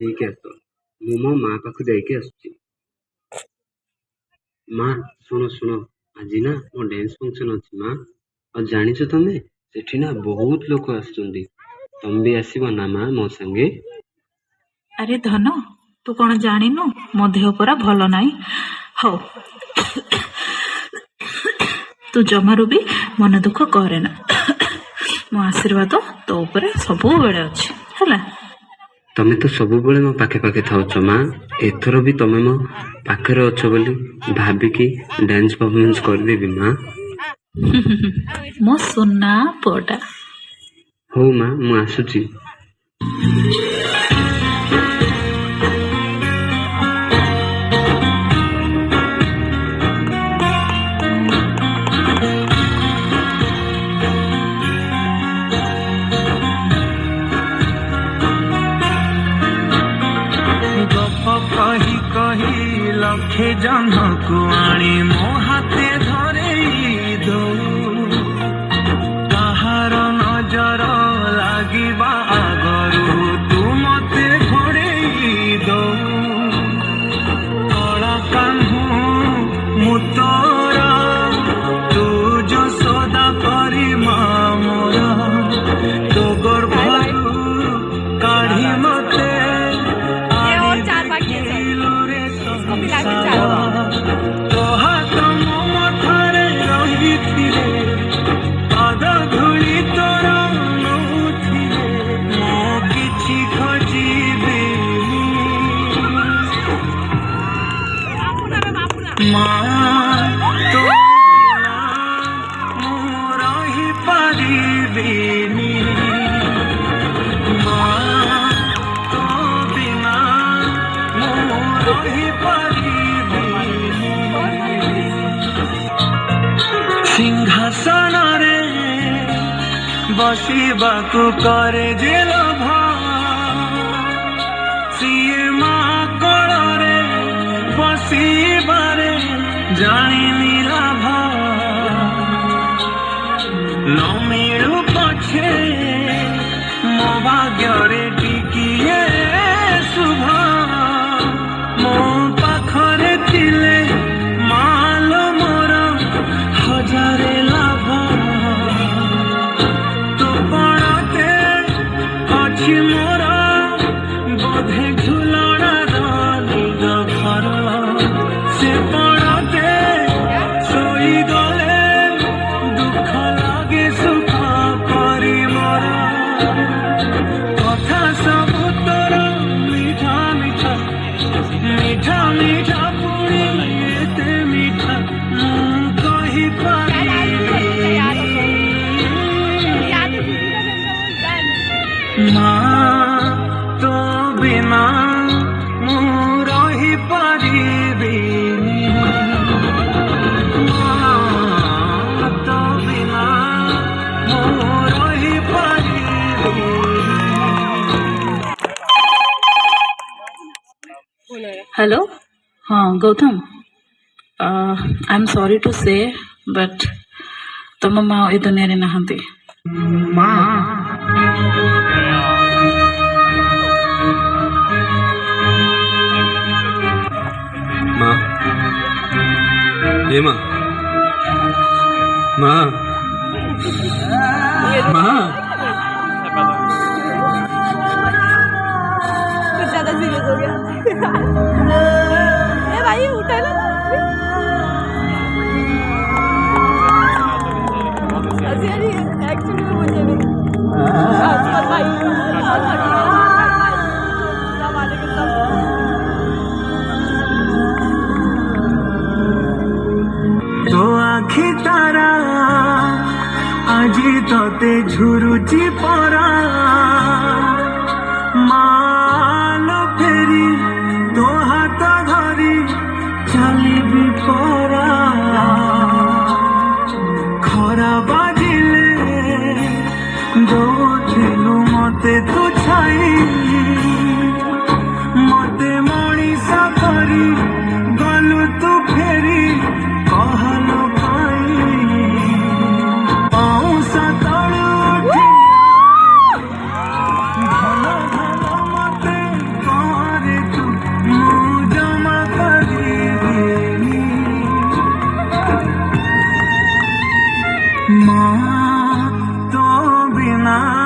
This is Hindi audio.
ନେଇକି ଆସ। ମୁଁ ମୋ ମା ପାଖକୁ ଯାଇକି ଆସୁଛି। ମା ଶୁଣ ଶୁଣ, ଆଜି ନା ମୋ ଡ୍ୟାନ୍ସ ଫଙ୍କସନ୍ ଅଛି ମା। ଆଉ ଜାଣିଛ ତମେ, ସେଠି ନା ବହୁତ ଲୋକ ଆସୁଛନ୍ତି। ତମେ ବି ଆସିବ ନା ମା ମୋ ସାଙ୍ଗେ? ଆରେ ଧନ, ତୁ କଣ ଜାଣିନୁ ମୋ ଦେହ ପରା ଭଲ ନାହିଁ। ହଉ, ତୁ ଜମାରୁ ବି ମନ ଦୁଃଖ କରେ ନା। ମୋ ଆଶୀର୍ବାଦ ତୋ ଉପରେ ସବୁବେଳେ ଅଛି ହେଲା। ତମେ ତ ସବୁବେଳେ ମୋ ପାଖେ ପାଖେ ଥାଉଛ ମା। ଏଥର ବି ତମେ ମୋ ପାଖରେ ଅଛ ବୋଲି ଭାବିକି ଡ୍ୟାନ୍ସ ପରଫର୍ମାନ୍ସ କରିଦେବି ମା। ମୋ ସୁନା ପୁଅଟା। ହଉ ମା, ମୁଁ ଆସୁଛି। कही कही लक्षे जनकु आणी मो हाथे धरेई दो कहार नजर लागिबा आगरू तू मते घोड़ेई दो कला कान्हू मु तोरा तू जो सदा करी मोर तो गर्भरू काढ़ी मते तो हाथ मो मथारे रहिथिले पाद धूली तोर नउथिले मो किछि खोजिबे मा तो मो रहि पारिबेनी मा तो बिना मो रहि सिंहासन रे बसिबाकु करे जे लोभ सीए मा कोल रे बसिबारे जानिनी लाभ न मिलू पछे मो भाग्य रे टिकिए शुभ मो पाखरे थिले मालो मोर हजारे लाभ तू पड़ते अच्छी मोर बोधे झुलना निज घर से पड़ते सोई गले दुख लागे सुख करी मोर कथा सब तोर मीठा मीठा मीठा मीठा पुणी एते मीठा कही माँ तो बिना मु रही पारिबिनी माँ तो बिना मु रही पारिबिनी। हेलो, हाँ Gautam, I am sorry to say but तुम माँ ए दुनिया रे नहांती। माँ माँ, हे माँ, माँ, माँ, कुछ ज्यादा सीरियस हो गया। ए भाई उठा ना, एक्चुअली में मुझे भी भाई तो आखि तारा आजी तोते झुरुची परा मालो फेरी तो हाथ धरी चली भी परा खरा बाजिले दौथिलु मते तू छाई मते मणिषा करी गलु तू फेरी कहलु पाई पाउसा तळु ना